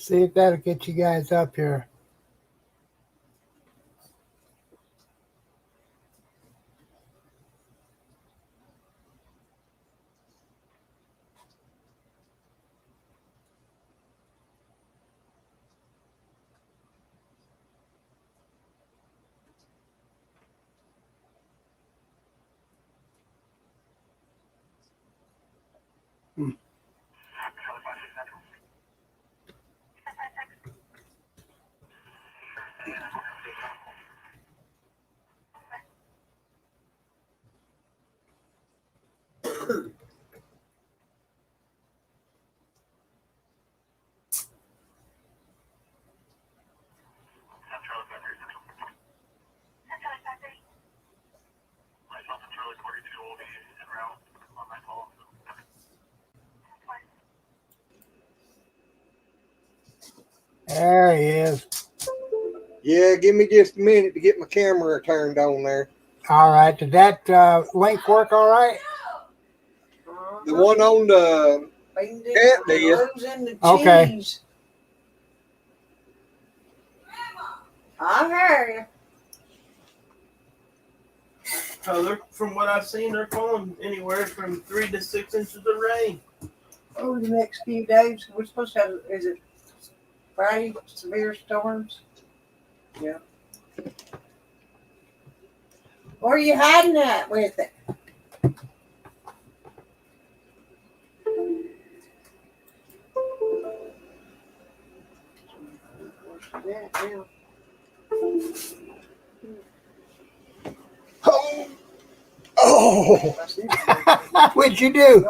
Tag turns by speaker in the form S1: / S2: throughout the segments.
S1: See if that'll get you guys up here. There he is.
S2: Yeah, give me just a minute to get my camera turned on there.
S1: All right. Did that link work all right?
S2: The one on the cat did.
S1: Okay.
S3: I heard you.
S4: From what I've seen, they're calling anywhere from 3 to 6 inches of rain.
S3: Over the next few days, we're supposed to have, is it Friday, severe storms? Yeah. Where are you hiding at with it?
S2: Oh,
S1: What'd you do?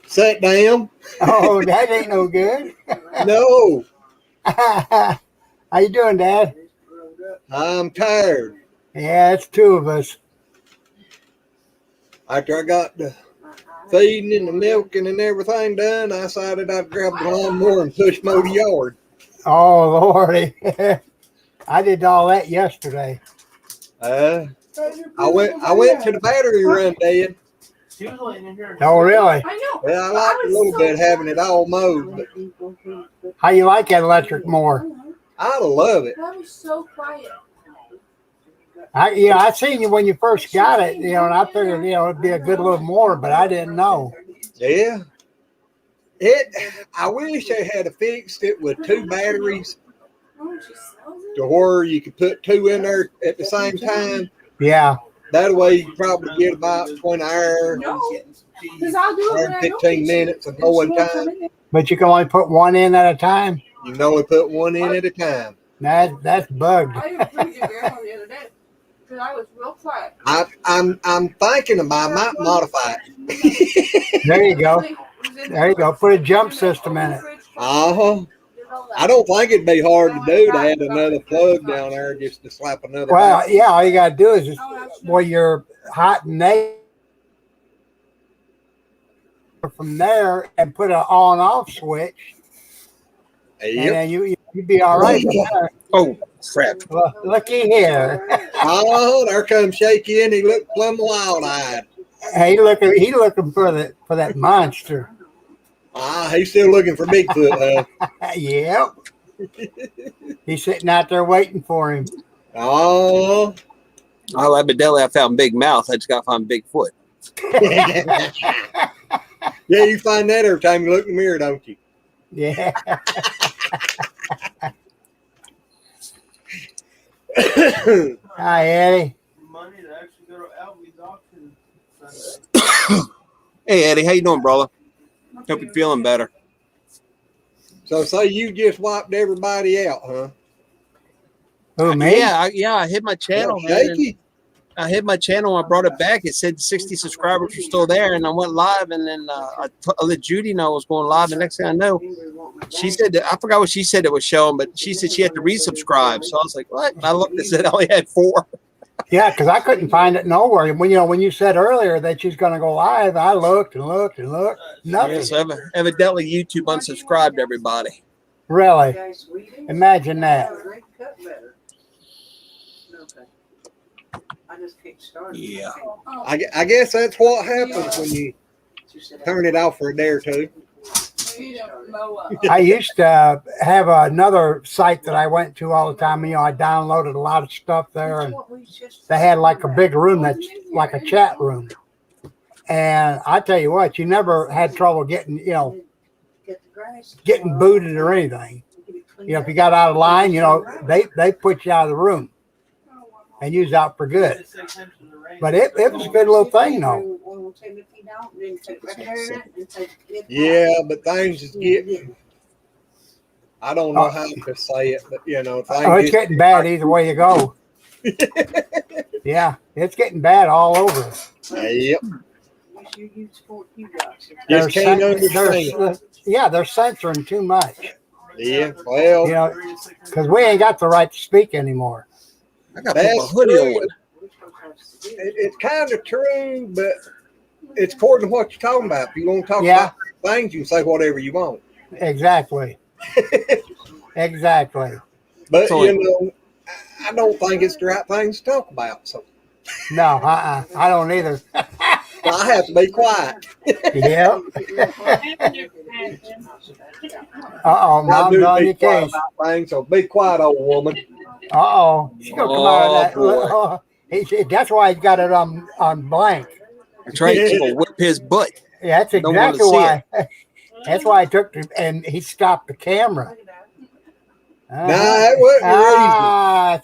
S2: sat down.
S1: Oh, that ain't no good.
S2: No,
S1: How you doing, Dad?
S2: I'm tired.
S1: Yeah, it's two of us.
S2: After I got the feeding and the milking and everything done, I decided I'd grab the lawnmower and push mow the yard.
S1: Oh, Lordy. I did all that yesterday.
S2: I went to the battery run, Dad.
S4: She was laying in here.
S1: Oh, really?
S5: I know.
S2: Well, I liked a little bit having it all mowed, but
S1: How you like that electric more?
S2: I love it.
S5: That was so quiet.
S1: I seen you when you first got it, and I figured, it'd be a good little more, but I didn't know.
S2: Yeah. I wish they had fixed it with 2 batteries
S5: Oh, she sells it?
S2: to where you could put 2 in there at the same time.
S1: Yeah.
S2: That way you probably get about 20 hours,
S5: No, because I'll do it when I don't
S2: 15 minutes of mowing time.
S1: But you can only put one in at a time.
S2: You can only put 1 in at a time.
S1: That's bugged.
S5: I didn't bring your grandma the other day because I was real quiet.
S2: I'm thinking about I might modify it.
S1: There you go. There you go. Put a jump system in it.
S2: Uh-huh. I don't think it'd be hard to do to add another plug down there just to slap another.
S1: Well,
S2: battery.
S1: yeah, all you got to do is just, where you're hot and naked from there and put an on-off switch, and
S2: Yep.
S1: then you'd be all right from there.
S2: Oh, crap.
S1: Well, looky here.
S2: Oh, there comes Shaky in. He looked plumb wild-eyed.
S1: He looking for that monster.
S2: He's still looking for Bigfoot, huh?
S1: Yep. He's sitting out there waiting for him.
S2: Oh.
S6: Well, evidently I found Big Mouth. I just got to find Bigfoot.
S2: Yeah, you find that every time you look in the mirror, don't you?
S1: Yeah. Hi, Eddie.
S4: Money to actually go to Albie's auction Sunday.
S6: Hey, Eddie. How you doing, brother? Hope you're feeling better.
S2: So say you just wiped everybody out, huh?
S1: Who, me?
S6: Yeah, I hit my channel, man.
S2: Shaky?
S6: I hit my channel. I brought it back. It said 60 subscribers were still there, and I went live. And then I let Judy know I was going live. The next thing I know, she said that, I forgot what she said it was showing, but she said she had to resubscribe. So I was like, "What?" And I looked and said I only had 4.
S1: Yeah, because I couldn't find it nowhere. When you said earlier that she's going to go live, I looked and looked and looked. Nothing.
S6: Yeah, so evidently YouTube unsubscribed everybody.
S1: Really? Imagine that.
S3: I just kicked started.
S6: Yeah.
S2: I guess that's what happens when you turn it off for a day or two.
S5: She don't mow up.
S1: I used to have another site that I went to all the time. You know, I downloaded a lot of stuff there, and they had like a big room that's like a chat room. And I tell you what, you never had trouble getting, you know, getting booted or anything. You know, if you got out of line, you know, they put you out of the room and you was out for good. But it was a good little thing, though.
S2: Yeah, but things is getting. I don't know how to say it, but you know, things
S1: Oh, it's getting bad either way you go. Yeah, it's getting bad all over.
S2: Yep.
S1: They're
S2: Just can't understand.
S1: they're censoring too much.
S2: Yeah, well,
S1: You know, because we ain't got the right to speak anymore.
S6: I got to put my
S2: that's
S6: hoodie
S2: true.
S6: on.
S2: It's kind of true, but it's according to what you're talking about. If you want to talk
S1: Yeah.
S2: about things, you can say whatever you want.
S1: Exactly. Exactly.
S2: But
S6: So-
S2: you know, I don't think it's the right thing to talk about. So
S1: No, I don't either.
S2: I have to be quiet.
S1: Yep.
S2: I
S1: Mom's
S2: do
S1: on
S2: be
S1: your
S2: quiet
S1: case.
S2: about things, so be quiet, old woman.
S1: She's gonna come out of that.
S6: boy.
S1: That's why he's got it on blank.
S6: That's right. She's going to whip his butt.
S1: Yeah, that's
S6: Don't wanna
S1: exactly
S6: see
S1: why. That's why I took the, and he stopped the camera.
S2: Nah, that wasn't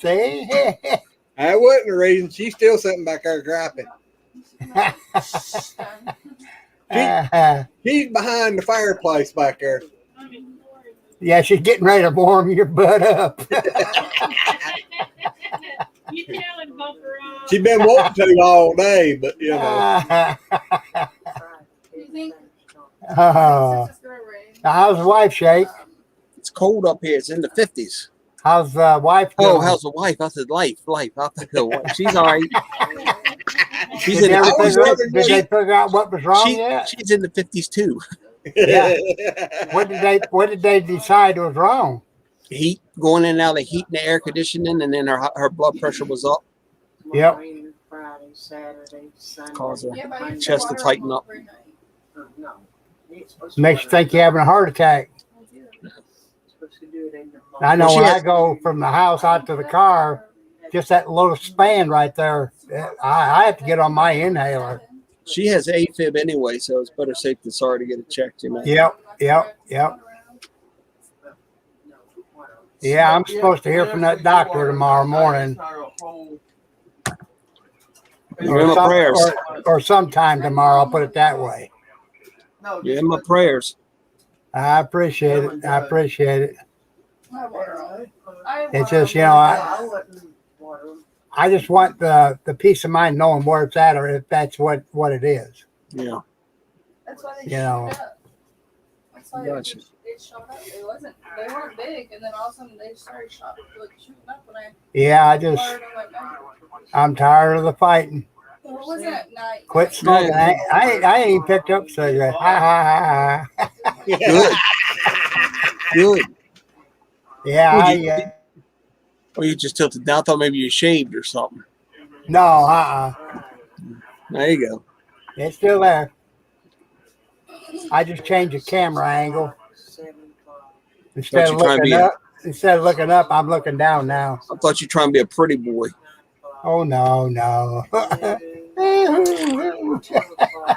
S2: the reason.
S1: See?
S2: That wasn't the reason. She's still sitting back there griping. She's behind the fireplace back there.
S1: Yeah, she's getting ready to warm your butt up.
S2: She's been wanting to all day, but you know.
S5: You think
S1: Oh,
S5: it's gonna rain?
S1: how's the wife, Shake?
S6: It's cold up here. It's in the 50s.
S1: How's the wife doing?
S6: Oh, how's the wife? I said life. I thought the wife. She's all right. She's
S1: Did
S6: in
S1: they,
S6: the,
S1: did they figure out what was wrong yet?
S6: she's in the 50s too.
S1: Yeah. What did they decide was wrong?
S6: Heat, going in and out of the heat and the air conditioning, and then her blood pressure was up.
S1: Yep.
S3: Friday, Saturday, Sunday.
S6: Cause her
S5: Yeah, but I use
S6: chest to
S5: water
S6: tighten up.
S5: every night.
S3: No. It's supposed to
S1: Makes you think you're having a heart attack.
S5: I do.
S3: supposed to do it in the
S1: I know
S6: Well, she
S1: when I
S6: has-
S1: go from the house out to the car, just that little span right there, I have to get on my inhaler.
S6: She has AFib anyway, so it's better safe than sorry to get it checked. You know.
S1: Yep. Yeah, I'm supposed to hear from that doctor tomorrow morning.
S6: You're in my prayers.
S1: Or sometime tomorrow, I'll put it that way.
S6: You're in my prayers.
S1: I appreciate it. I appreciate it.
S5: I have water on. I have
S1: It's
S5: water
S1: just,
S5: on.
S1: you know, I just want the peace of mind knowing where it's at or if that's what it is.
S6: Yeah.
S5: That's why they
S1: You
S5: shoot
S1: know.
S5: up. That's why
S6: Gotcha.
S5: it shot up. They weren't big, and then all of a sudden they started shooting up when I
S1: Yeah, I just,
S5: watered them at night.
S1: I'm tired of the fighting.
S5: Well, it wasn't at night.
S1: Quit smoking. I ain't even picked up a cigarette. Ha ha ha ha.
S6: Good. Good.
S1: Yeah,
S6: Or you just tilted down. I thought maybe you shaved or something.
S1: no,
S6: There you go.
S1: it's still there. I just changed the camera angle. Instead
S6: Don't
S1: of
S6: you try and
S1: looking
S6: be a-
S1: up, I'm looking down now.
S6: I thought you were trying to be a pretty boy.
S1: Oh no.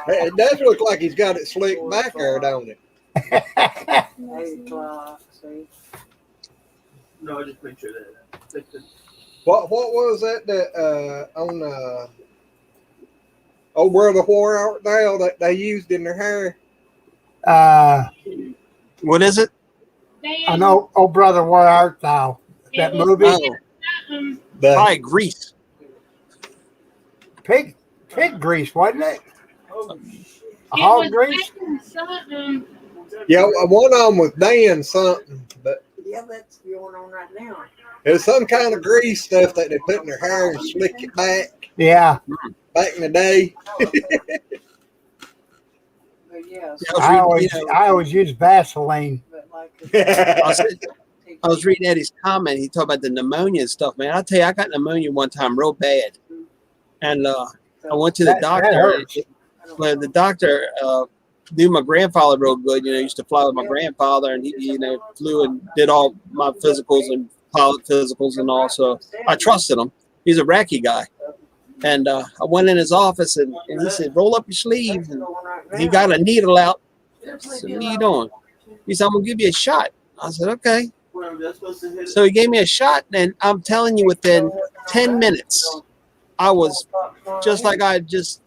S2: It does look like he's got it slicked back there, don't it?
S3: 8 o'clock, see?
S4: No, I just make sure that.
S2: What was that on old brother War out there that they used in their hair?
S6: What is it?
S1: I know. Oh, brother, where art thou? That movie,
S6: Oh,
S2: The
S6: probably grease.
S1: pig grease, wasn't it? Hog grease.
S2: yeah, one of them was Dan something, but
S3: Yeah, that's going on right now.
S2: it was some kind of grease stuff that they put in their hair and slick it back
S1: Yeah,
S2: in the day.
S3: But yeah,
S6: Yeah,
S1: I always use Vaseline.
S3: but like
S6: I was reading Eddie's comment. He talked about the pneumonia and stuff, man. I'll tell you, I got pneumonia one time real bad. And I went to the
S1: That
S6: doctor.
S1: hurts.
S6: Well, the doctor knew my grandfather real good. Used to fly with my grandfather, and he flew and did all my physicals and pilot physicals and all. So I trusted him. He's a Iraqi guy. And I went in his office, and he said, roll up your sleeves. And he got a needle out. I said, what are you doing? He said, I'm going to give you a shot. I said, okay. So he gave me a shot, and I'm telling you, within 10 minutes, I was just like I just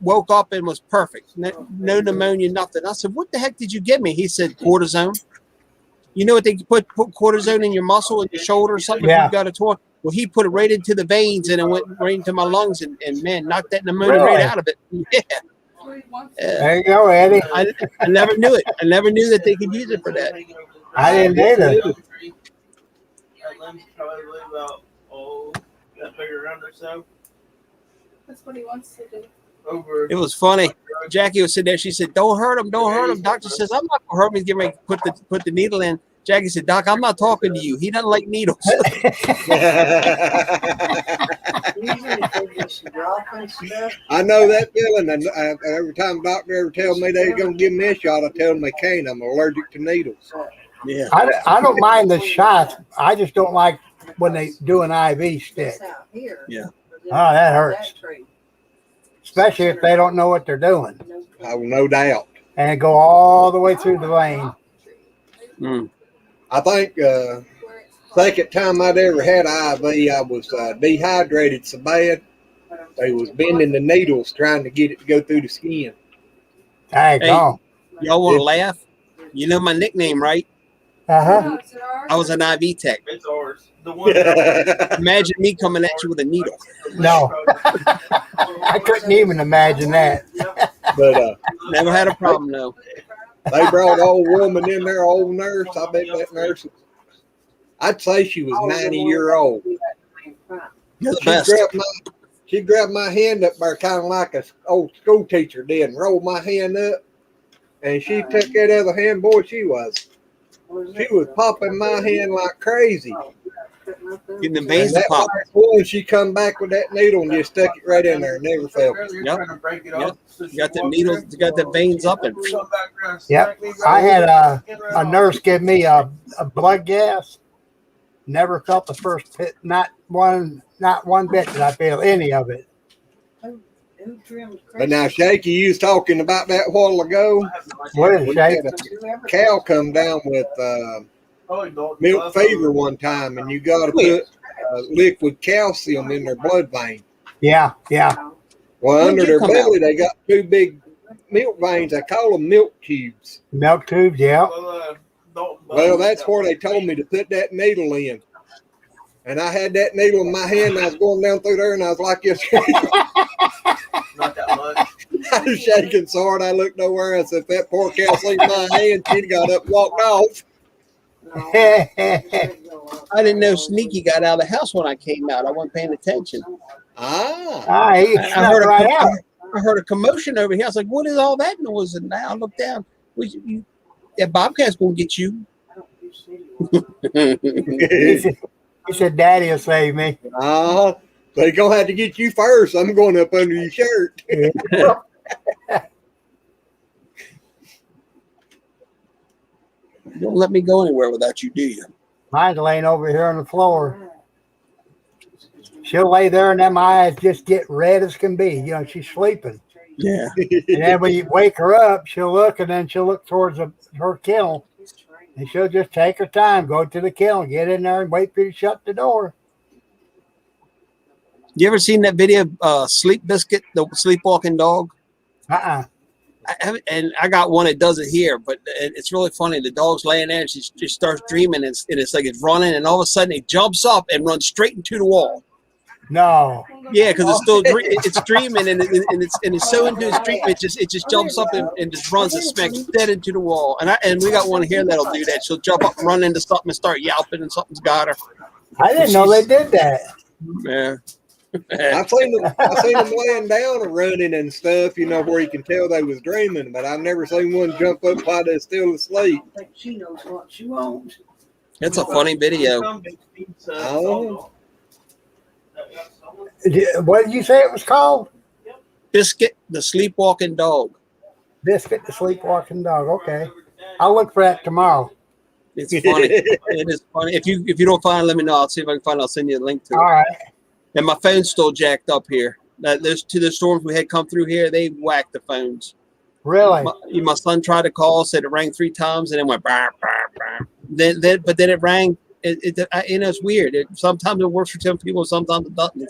S6: woke up and was perfect. No pneumonia, nothing. I said, what the heck did you give me? He said, cortisone. You know what they put cortisone in your muscle in your shoulder or something?
S1: Yeah.
S6: If you've got a torn. Well, he put it right into the veins, and it went right into my lungs, and man, knocked that pneumonia
S1: Really?
S6: right out of it. Yeah.
S1: There you go, Eddie.
S6: I never knew it. I never knew that they could use it for that.
S1: I didn't either.
S5: That's what he wants to do.
S4: Over.
S6: It was funny. Jackie was sitting there. She said, "Don't hurt him. Don't hurt him." Doctor says, "I'm not gonna hurt him. He's getting ready to put the needle in." Jackie said, "Doc, I'm not talking to you. He doesn't like needles."
S2: I know that feeling. And every time the doctor ever tells me they're going to give me a shot, I tell them they can't. I'm allergic to needles.
S6: Yeah.
S1: I don't mind the shots. I just don't like when they do an IV stick.
S6: Yeah.
S1: Oh, that hurts. Especially if they don't know what they're doing.
S2: Oh, no doubt.
S1: And go all the way through the vein.
S6: Mm.
S2: I think second time I'd ever had IV, I was dehydrated so bad they was bending the needles trying to get it to go through the skin.
S1: Hey, go.
S6: Y'all want to laugh? You know my nickname, right?
S1: Uh-huh.
S6: I was an IV tech.
S4: It's ours. The one.
S6: Imagine me coming at you with a needle.
S1: No. I couldn't even imagine that.
S2: But
S6: Never had a problem, though.
S2: they brought an old woman in there, old nurse. I bet that nurse, I'd say she was 90-year old.
S6: You're the best.
S2: She grabbed my hand up there kind of like an old school teacher did and rolled my hand up. And she took that other hand, boy, she was popping my hand like crazy.
S6: Getting the veins
S2: And
S6: to pop.
S2: boy, she come back with that needle and just stuck it right in there and never felt it.
S6: Yep. You got the needles, you got the veins up, and
S1: Yep. I had a nurse give me a blood gas. Never felt the first hit, not one bit did I feel any of it.
S2: But now, Shaky, you was talking about that a while ago.
S1: What is it,
S2: We
S1: Shake?
S2: had a cow come down with milk fever one time, and you got to put liquid calcium in their blood vein.
S1: Yeah.
S2: Well, under
S6: When'd you
S2: their
S6: come
S2: belly, they got two big milk veins. I call them milk tubes.
S1: Milk tubes, yeah.
S2: Well, that's where they told me to put that needle in. And I had that needle in my hand, and I was going down through there, and I was like this.
S4: Not that much.
S2: I was shaking so hard I looked nowhere. I said, if that poor cow seen my hand, she'd got up and walked off.
S6: I didn't know Sneaky got out of the house when I came out. I wasn't paying attention.
S1: He
S6: I
S1: snuck right out.
S6: I heard a commotion over here. I was like, what is all that noise? And now I look down. That Bobcat's going to get you.
S1: He said, Daddy will save me.
S2: They going to have to get you first. I'm going up under your shirt.
S6: You don't let me go anywhere without you, do you?
S1: Mine's laying over here on the floor. She'll lay there and them eyes just get red as can be. You know, she's sleeping.
S6: Yeah.
S1: And then when you wake her up, she'll look, and then she'll look towards her kennel. And she'll just take her time, go to the kennel, get in there, and wait for you to shut the door.
S6: You ever seen that video of Sleep Biscuit, the sleepwalking dog? And I got one that does it here, but it's really funny. The dog's laying there, and she just starts dreaming, and it's like it's running, and all of a sudden it jumps up and runs straight into the wall.
S1: No.
S6: Yeah, because it's still it's dreaming, and it's so into its dream, it just jumps up and just runs and smacks dead into the wall. And we got one here that'll do that. She'll jump up, run into something, and start yelping, and something's got her.
S1: I didn't know they did that.
S6: Yeah.
S2: I seen them laying down and running and stuff, you know, where you can tell they was dreaming, but I've never seen one jump up while they're still asleep.
S3: I think she knows what she wants.
S6: It's a funny video.
S1: What did you say it was called?
S6: Biscuit, the sleepwalking dog.
S1: Biscuit the sleepwalking dog. Okay. I'll look for that tomorrow.
S6: It's funny. It is funny. If you don't find it, let me know. I'll see if I can find it. I'll send you a link to it.
S1: All right.
S6: And my phone's still jacked up here. There's to the storms we had come through here, they whacked the phones.
S1: Really?
S6: My son tried to call, said it rang 3 times, and then went bah, bah, bah. Then it rang. It's weird. Sometimes it works for some people, sometimes it doesn't.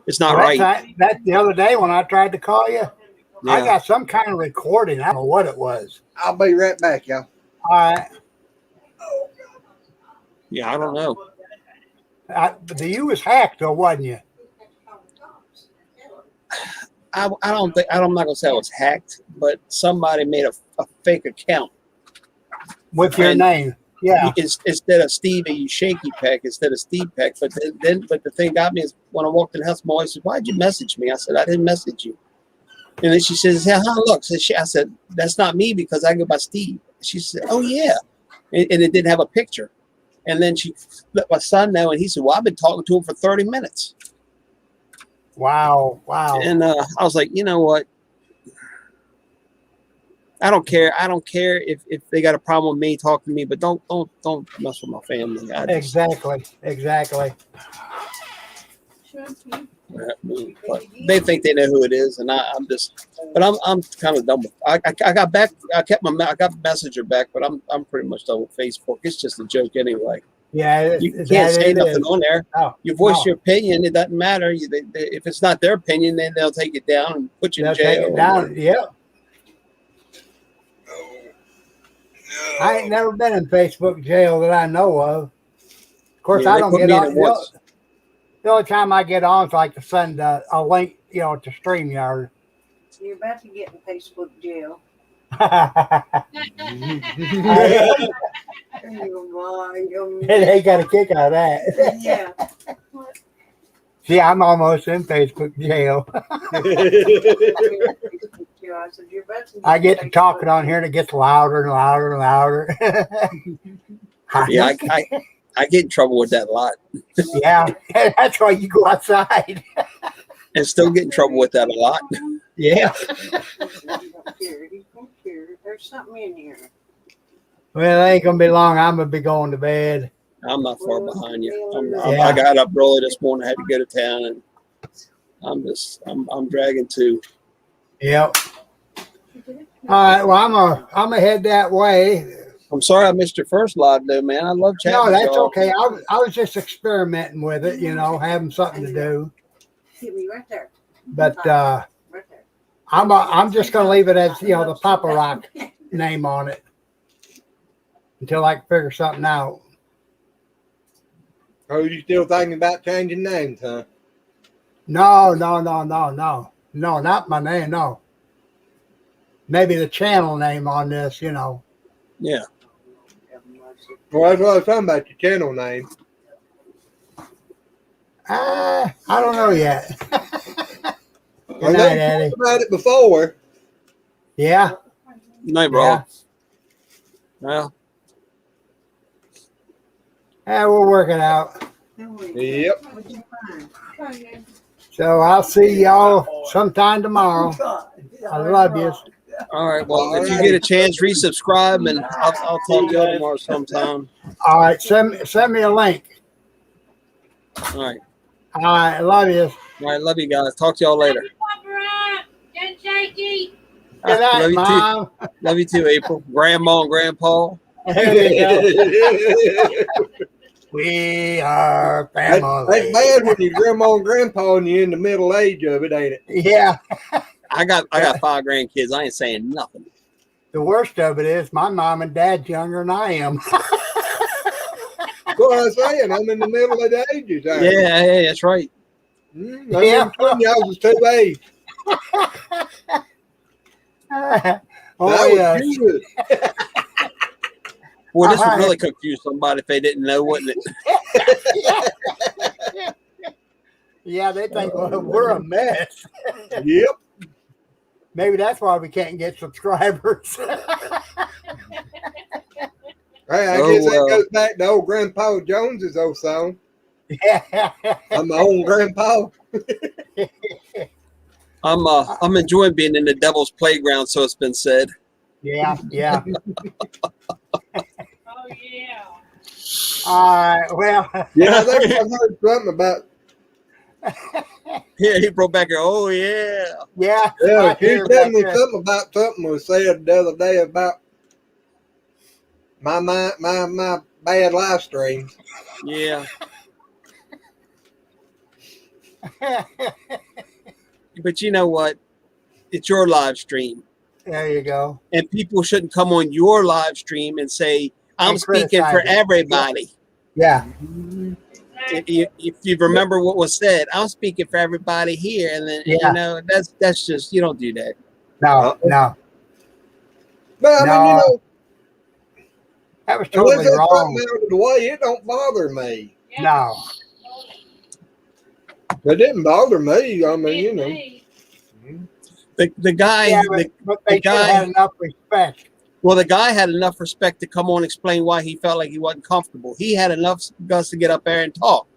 S6: It's not right.
S1: That's the other day when I tried to call you.
S6: Yeah.
S1: I got some kind of recording. I don't know what it was.
S2: I'll be right back, y'all.
S1: All right.
S6: Yeah, I don't know.
S1: You was hacked, though, wasn't you?
S6: I'm not gonna say I was hacked, but somebody made a fake account
S1: With your name. Yeah.
S6: Instead of Steve, you shaky peck instead of Steve Peck. But the thing got me is when I walked in the house, my wife said, "Why'd you message me?" I said, "I didn't message you." And then she says, "Yeah, look." I said, "That's not me because I go by Steve." She said, "Oh yeah," and it didn't have a picture. And then she let my son know, and he said, "Well, I've been talking to him for 30 minutes."
S1: Wow.
S6: And I was like, you know what? I don't care. I don't care if they got a problem with me, talk to me, but don't mess with my family.
S1: Exactly.
S6: But they think they know who it is, and I'm kind of done with. I got back. I got Messenger back, but I'm pretty much done with Facebook. It's just a joke anyway.
S1: Yeah,
S6: you can't say nothing on there.
S1: No,
S6: you voice your opinion. It doesn't matter. If it's not their opinion, then they'll take it down and put you in jail.
S1: Take it down. Yeah. I ain't never been in Facebook jail that I know of. Of course, I don't get on. The only time I get on is like to send a link, to StreamYard.
S3: You're about to get in Facebook jail.
S1: They got a kick out of that.
S3: Yeah.
S1: See, I'm almost in Facebook jail. I get to talking on here and it gets louder and louder and louder.
S6: Yeah, I get in trouble with that a lot.
S1: Yeah, that's why you go outside.
S6: And still get in trouble with that a lot.
S1: Yeah.
S3: There's something in here.
S1: Well, it ain't gonna be long. I'm gonna be going to bed.
S6: I'm not far behind you. I got up early this morning. I had to go to town, and I'm dragging too.
S1: Yep. All right. Well, I'm gonna head that way.
S6: I'm sorry I missed your first live, though, man. I love chatting.
S1: No, that's okay. I was just experimenting with it, having something to do.
S3: Hit me right there.
S1: But
S3: Right there.
S1: I'm just gonna leave it as the Poppa Rock name on it until I can figure something out.
S2: Oh, you still thinking about changing names, huh?
S1: No, not my name. No, maybe the channel name on this.
S6: Yeah.
S2: Well, that's what I was talking about, your channel name.
S1: I don't know yet. Good
S2: I know
S1: night,
S2: you
S1: Eddie.
S2: talked about it before.
S1: Yeah.
S6: No, bro.
S1: Yeah.
S6: Well.
S1: Yeah, we'll work it out.
S2: Yep.
S1: So I'll see y'all sometime tomorrow. I love you.
S6: All right. Well, if you get a chance, resubscribe, and I'll talk to you tomorrow sometime.
S1: All right. Send me a link.
S6: All right.
S1: All right. Love you.
S6: All right. Love you guys. Talk to y'all later.
S1: Good night,
S6: Love you
S1: Mom.
S6: too. Love you too, April. Grandma and Grandpa.
S1: There you go. We are family.
S2: That's bad when your grandma and grandpa and you're in the middle age of it, ain't it?
S1: Yeah.
S6: I got 5 grandkids. I ain't saying nothing.
S1: The worst of it is my mom and dad's younger than I am.
S2: That's what I'm saying. I'm in the middle of the ages.
S6: Yeah, that's right.
S2: Yeah. Y'all was 2 age.
S1: Oh, yeah.
S6: Boy, this would really confuse somebody if they didn't know, wouldn't it?
S1: Yeah, they think we're a mess.
S2: Yep.
S1: Maybe that's why we can't get subscribers.
S2: Hey, I guess that goes back to old Grandpa Jones's old song.
S1: Yeah.
S2: I'm my own grandpa.
S6: I'm enjoying being in the devil's playground, so it's been said.
S1: Yeah, yeah.
S5: Oh yeah.
S1: All right. Well,
S2: Yeah, I think I heard something about.
S6: Yeah, he broke back here. Oh yeah.
S1: yeah.
S2: Yeah,
S1: I
S2: she
S1: hear
S2: was telling
S1: about
S2: me
S1: that.
S2: something about something was said the other day about my bad live stream.
S6: Yeah. But you know what? It's your live stream.
S1: There you go.
S6: And people shouldn't come on your live stream and say, I'm
S1: And
S6: speaking for
S1: criticize it.
S6: everybody.
S1: Yeah.
S6: If you remember what was said, I'm speaking for everybody here. And then,
S1: Yeah.
S6: you know, that's just, you don't do that.
S1: No, no,
S2: But I mean, you
S1: no.
S2: know,
S1: That was
S2: unless
S1: totally
S2: it's something
S1: wrong.
S2: out of the way, it don't bother me.
S1: No.
S2: It didn't bother me. I mean, you know.
S6: The guy,
S1: Yeah,
S6: the
S1: but they should have
S6: guy,
S1: had enough respect.
S6: well, the guy had enough respect to come on and explain why he felt like he wasn't comfortable. He had enough guts to get up there and talk.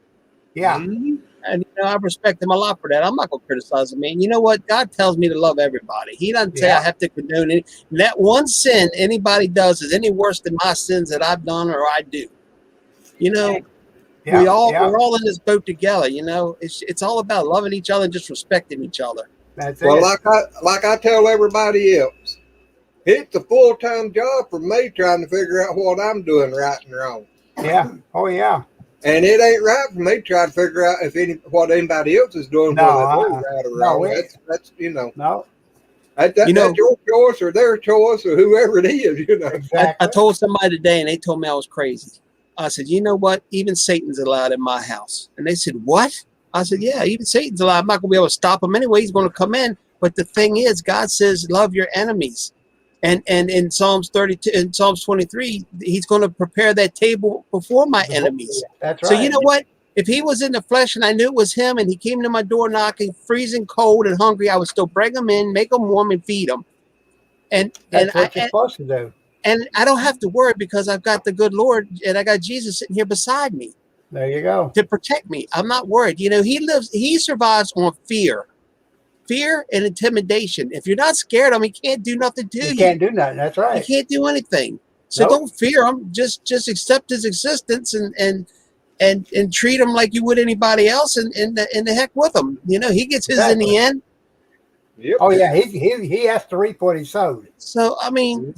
S1: Yeah.
S2: Mhm.
S6: And you know, I respect him a lot for that. I'm not gonna criticize him, man. You know what? God tells me to love everybody. He doesn't say I
S1: Yeah.
S6: have to condone it. That one sin anybody does is any worse than my sins that I've done or I do. You know,
S1: Yeah.
S6: we're
S1: yeah.
S6: all in this boat together. You know, it's all about loving each other and just respecting each other.
S1: That's
S2: Well,
S1: it.
S2: like I tell everybody else, it's a full-time job for me trying to figure out what I'm doing right and wrong.
S1: Yeah. Oh, yeah.
S2: And it ain't right for me to try to figure out what anybody else is doing,
S1: No,
S2: whether they're right or
S1: no,
S2: wrong.
S1: it-
S2: That's you know,
S1: No.
S6: You know-
S2: that's your choice or their choice or whoever it is, you know.
S1: Exactly.
S6: I told somebody today, and they told me I was crazy. I said, you know what? Even Satan's allowed in my house. And they said, what? I said, yeah, even Satan's allowed. I'm not going to be able to stop him anyway. He's going to come in. But the thing is, God says, love your enemies. And in Psalms 32, in Psalms 23, he's going to prepare that table before my enemies.
S1: That's right.
S6: So you know what? If he was in the flesh and I knew it was him and he came to my door knocking, freezing cold and hungry, I would still bring him in, make him warm and feed him. And
S1: That's what you're supposed to do.
S6: and I don't have to worry because I've got the good Lord and I got Jesus sitting here beside me
S1: There you go.
S6: to protect me. I'm not worried. You know, he survives on fear and intimidation. If you're not scared of him, he can't do nothing to you.
S1: You can't do nothing. That's
S6: He
S1: right.
S6: can't do anything. So
S1: Nope.
S6: don't fear him. Just accept his existence and treat him like you would anybody else and the heck with him. You know, he gets his in the end.
S2: Yep.
S1: Oh, yeah. He has to reap what he sowed.
S6: So I mean,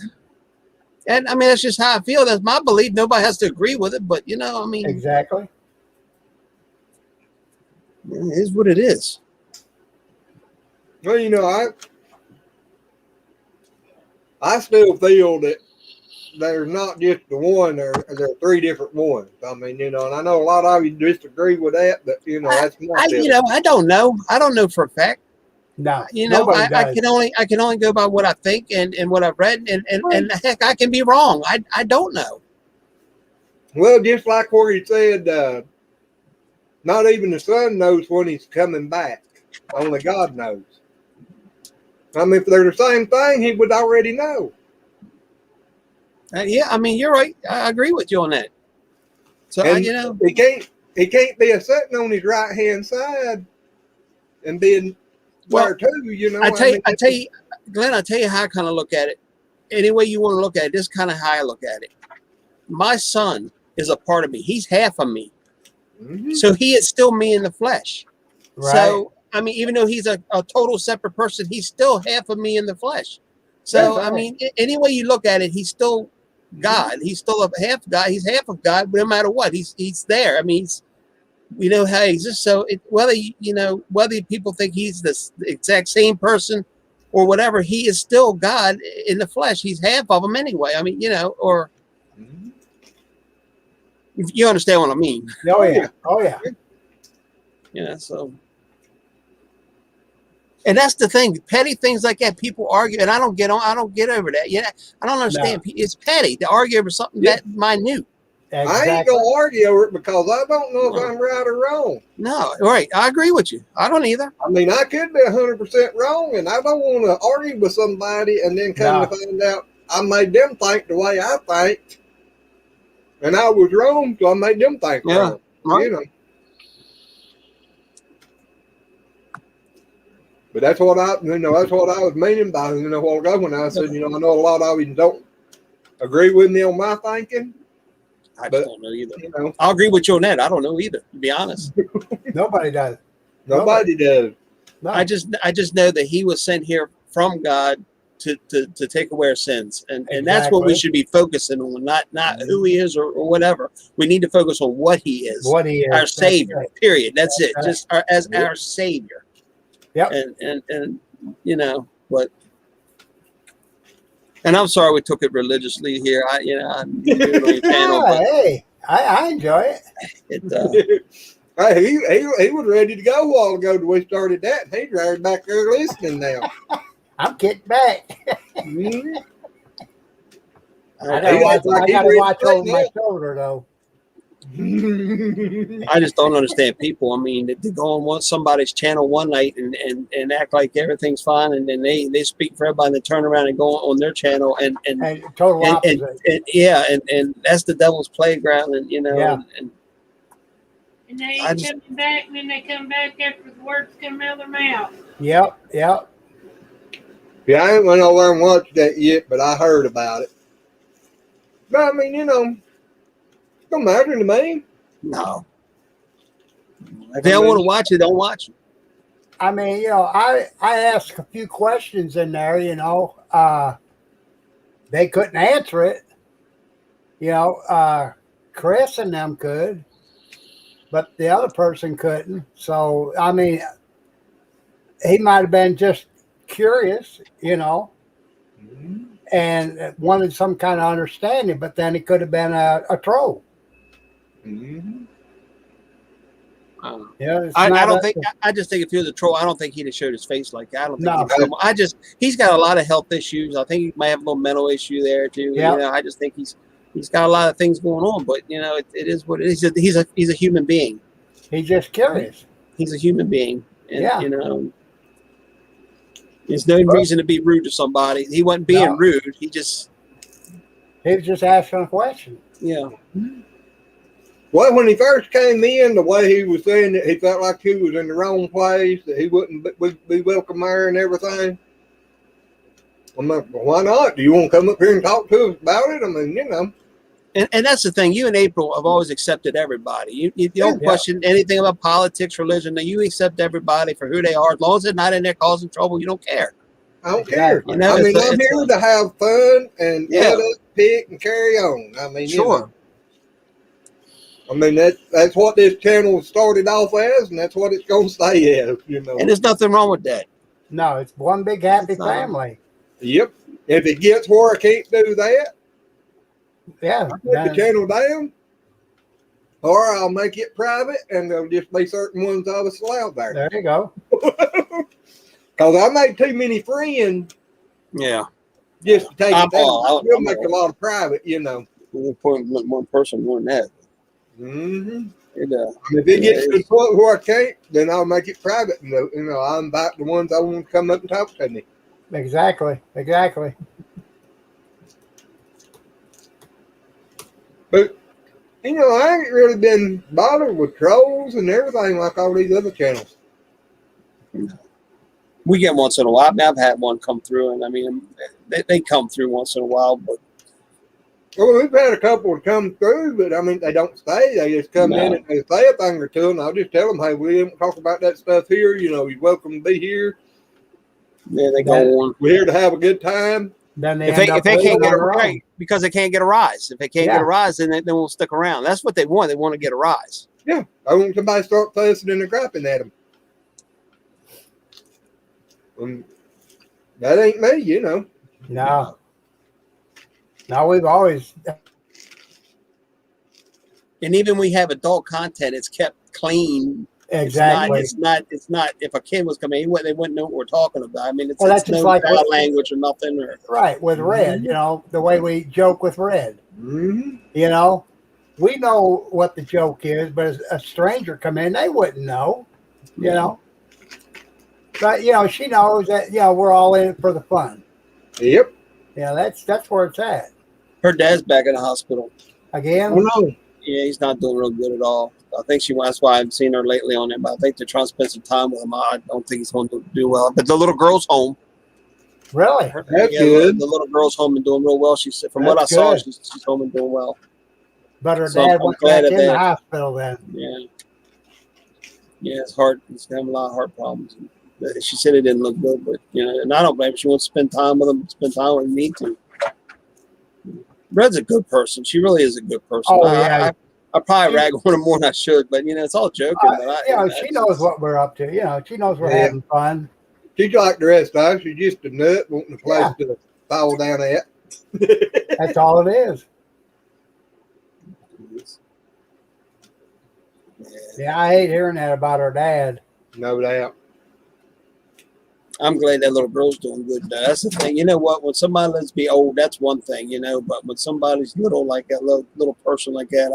S6: and I mean that's just how I feel. That's my belief. Nobody has to agree with it, but you know, I mean,
S1: Exactly.
S6: it is what it is.
S2: Well, you know, I still feel that there's not just the one, there are three different ones. I mean, you know, and I know a lot of you disagree with that, but you know, that's my feeling.
S6: You know, I don't know. I don't know for a fact.
S1: No.
S6: You know,
S1: Nobody
S6: I
S1: does.
S6: can only go by what I think and what I've read and heck, I can be wrong. I don't know.
S2: Well, just like where he said, not even the son knows when he's coming back. Only God knows. I mean, if they're the same thing, he would already know.
S6: Yeah, I mean, you're right. I agree with you on that. So
S2: And
S6: you know,
S2: he can't be sitting on his right hand side and being there too. You know,
S6: I tell you, Glenn, I tell you how I kind of look at it. Any way you want to look at it, this is kind of how I look at it. My son is a part of me. He's half of me.
S2: Mhm.
S6: So he is still me in the flesh.
S1: Right.
S6: So, I mean, even though he's a total separate person, he's still half of me in the flesh. So,
S1: That's
S6: I
S1: right.
S6: mean, any way you look at it, he's still God. He's still a half God. He's half of God, but no matter what, he's there. I mean, we know how he exists. So whether people think he's the exact same person or whatever, he is still God in the flesh. He's half of him anyway. I mean, you know, or
S2: Mhm.
S6: if you understand what I mean.
S1: Oh, yeah. Oh, yeah.
S6: You know, so. And that's the thing, petty things like that, people argue, and I don't get over that. Yeah, I don't understand.
S1: No.
S6: It's petty to argue over something that minute.
S2: I ain't
S1: Exactly.
S2: gonna argue over it because I don't know if I'm right or wrong.
S6: No, right. I agree with you. I don't either.
S2: I mean, I could be 100% wrong, and I don't want to argue with somebody and then come to find out I made them think the way I think, and I was wrong, so I made them think
S6: Yeah,
S2: wrong.
S6: right.
S2: You know.
S6: You know, I mean, you know, I don't understand. It's petty to argue over something that minute.
S2: I ain't gonna argue over it because I don't know if I'm right or wrong. I mean, I could be 100% wrong, and I don't want to argue with somebody and then come to find out I made them think the way I think, and I was wrong, so I made them think wrong. You know. But that's what I was meaning by, a while ago when I said, I know a lot of you don't agree with me on my thinking.
S6: I
S2: But,
S6: just don't know either. I'll agree with you on that. I don't know either, to be honest.
S1: Nobody does.
S2: Nobody does.
S1: No.
S6: I just know that he was sent here from God to take away our sins, and that's what we
S1: Exactly.
S6: should be focusing on, not who he is or whatever. We need to focus on what he is,
S1: What he is.
S6: our
S1: That's
S6: Savior.
S1: right.
S6: Period. That's it.
S1: right.
S6: Just as our Savior.
S1: Yep.
S6: And but. And I'm sorry we took it religiously here. I'm doing it on your channel,
S1: Yeah,
S6: but
S1: hey, I enjoy it.
S2: Hey, he was ready to go a while ago till we started that. And he's right back there listening now.
S1: I'm kicked back.
S2: Mhm.
S1: I gotta watch over my shoulder though.
S6: I just don't understand people. I mean, they go on somebody's channel one night and act like everything's fine, and then they speak for everybody, and they turn around and go on their channel and
S1: Total opposite.
S6: and that's the devil's playground, and
S1: Yeah.
S6: and
S7: And they ain't coming back, and then they come back after the words come out of their mouth.
S1: Yep.
S2: Yeah, I ain't went over and watched that yet, but I heard about it. But I mean, it don't matter to me.
S6: no. If they don't want to watch it, don't watch it.
S1: I mean, I asked a few questions in there, they couldn't answer it. Chris and them could, but the other person couldn't. So, I mean, he might have been just curious, and wanted some kind of understanding, but then it could have been a troll.
S2: Mm-hmm.
S6: I just think if he was a troll, I don't think he'd have showed his face like that. I don't think
S1: No.
S6: he's got a lot of health issues. I think he might have a little mental issue there too.
S1: Yeah.
S6: I just think he's got a lot of things going on, but it is what it is. He's a human being.
S1: He's just curious.
S6: He's a human being. And,
S1: Yeah.
S6: There's no reason to be rude to somebody. He wasn't being rude. He was
S1: just asking a question.
S6: Yeah.
S2: Well, when he first came in, the way he was saying that he felt like he was in the wrong place, that he wouldn't be welcome there and everything. I'm like, well, why not? Do you want to come up here and talk to us about it? I mean,
S6: And that's the thing. You and April have always accepted everybody. You don't question anything about politics, religion. You accept everybody for who they are. As long as they're not in there causing trouble, you don't care.
S2: I don't care.
S6: You know,
S2: I mean, I'm here to have fun and let us pick and carry on. I mean,
S6: sure.
S2: I mean, that's what this channel started off as, and that's what it's going to stay as,
S6: And there's nothing wrong with that.
S1: No, it's one big happy family.
S2: Yep. If it gets where I can't do that,
S1: yeah,
S2: I'll take the channel down, or I'll make it private, and there'll just be certain ones I was allowed there.
S1: There you go.
S2: Because I made too many friends.
S6: Yeah.
S2: Just to take it down. We'll make
S6: all.
S2: a lot of private,
S6: We'll put one person more than that.
S2: Mm-hmm.
S6: If
S2: it gets to the point where I can't, then I'll make it private. And, I'll invite the ones I want to come up and talk to me.
S1: Exactly.
S2: But, I ain't really been bothered with trolls and everything like all these other channels.
S6: We get once in a while. I've had one come through, and I mean, they come through once in a while, but.
S2: Well, we've had a couple to come through, but I mean, they don't stay. They just come in and they say a thing or two, and I'll just tell them, hey, we don't talk about that stuff here. You're welcome to be here.
S6: Yeah, they go on.
S2: We're here to have a good time.
S1: Then
S6: if they can't get a rise, because they can't get a rise. If they can't get a rise, then they won't stick around. That's what they want. They want to get a rise.
S2: Yeah, I want somebody to start fussing and griping at them. That ain't me,
S1: No. No, we've always.
S6: And even we have adult content, it's kept clean.
S1: Exactly.
S6: It's not. If a kid was coming in, they wouldn't know what we're talking about. I mean, it's
S1: that's
S6: no
S1: just like
S6: bad language or nothing.
S1: Right, with Red, the way we joke with Red.
S2: Mm-hmm.
S1: We know what the joke is, but as a stranger come in, they wouldn't know, But, she knows that, we're all in it for the fun.
S2: Yep.
S1: Yeah, that's where it's at.
S6: Her dad's back in the hospital.
S1: Again?
S2: Oh, no.
S6: Yeah, he's not doing real good at all. I think she. That's why I haven't seen her lately on it. But I think they're trying to spend some time with him. I don't think he's going to do well. But the little girl's home.
S1: Really?
S2: That's
S6: Yeah,
S2: good.
S6: the little girl's home and doing real well. She said, from what I
S1: That's
S6: saw,
S1: good.
S6: she's home and doing well.
S1: But her
S6: So
S1: dad
S6: I'm
S1: went
S6: glad
S1: back
S6: of
S1: in the
S6: that.
S1: hospital then.
S6: Yeah. Yeah, it's hard. He's having a lot of heart problems. She said it didn't look good, but and I don't blame her. She wants to spend time with him. Spend time when you need to. Red's a good person. She really is a good person.
S1: Oh, yeah.
S6: I probably rag on her more than I should, but it's all joking. But
S1: She knows what we're up to. She knows we're
S2: Yeah.
S1: having fun.
S2: She's like the rest of us. She's just a nut wanting a place to fall down at.
S1: That's all it is. Yeah, I hate hearing that about her dad.
S2: No doubt.
S6: I'm glad that little girl's doing good. That's the thing. You know what? When somebody lets be old, that's one thing, But when somebody's little, like that little person like that,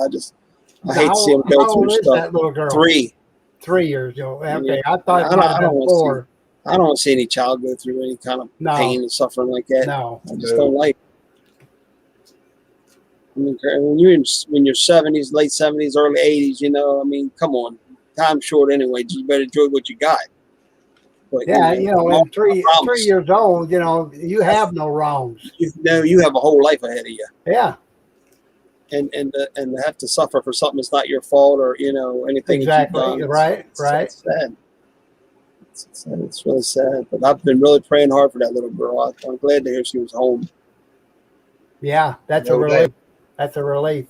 S6: I hate to see them go
S1: How
S6: through
S1: old is
S6: stuff.
S1: that little girl?
S6: 3.
S1: 3 years old. Okay,
S6: Yeah.
S1: I thought
S6: I
S1: it
S6: don't-
S1: might
S6: I
S1: have
S6: don't
S1: been
S6: wanna see-
S1: 4.
S6: I don't want to see any child go through any kind of
S1: No.
S6: pain and suffering like that.
S1: No.
S6: I just don't like. When you're when you're 70s, late 70s, early 80s, come on, time's short anyway. You better enjoy what you got. But,
S1: Yeah, when 3
S6: promise.
S1: years old, you have no wrongs.
S6: You have a whole life ahead of you,
S1: Yeah,
S6: and to have to suffer for something that's not your fault or anything
S1: exactly.
S6: that you've done.
S1: Right.
S6: It's sad. It's sad. It's really sad. But I've been really praying hard for that little girl. I'm glad to hear she was home.
S1: Yeah, that's a
S2: No
S1: relief.
S2: doubt.
S1: That's a relief.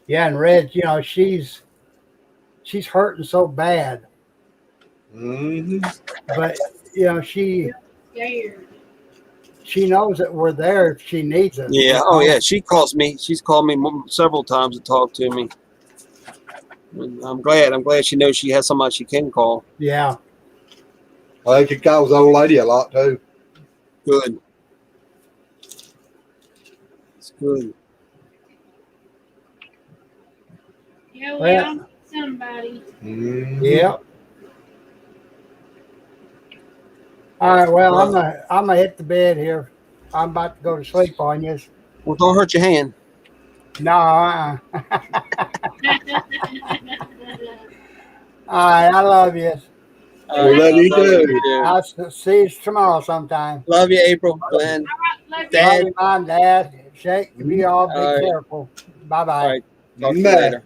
S1: Yeah, and Red, she's hurting so bad,
S2: Mm-hmm.
S1: but she
S7: Scared.
S1: knows that we're there if she needs us.
S6: Yeah. Oh, yeah. She calls me. She's called me several times to talk to me. And I'm glad. She knows she has somebody she can call.
S1: Yeah.
S2: I think she calls the old lady a lot too.
S6: Good. It's good.
S7: Yeah, we
S1: Well-
S7: all need somebody.
S2: Mm-hmm.
S1: Yeah. All right. Well, I'm gonna hit the bed here. I'm about to go to sleep on you.
S6: Well, don't hurt your hand.
S1: No. All right. I love you.
S2: We love you too.
S1: I'll see you tomorrow sometime.
S6: Love you, April, Glenn.
S7: Love
S6: Dad.
S1: Love you, Mom, Dad. Shake. Be all be
S6: All right.
S1: careful. Bye bye.
S6: All right. Talk to you
S2: Bye.
S6: later.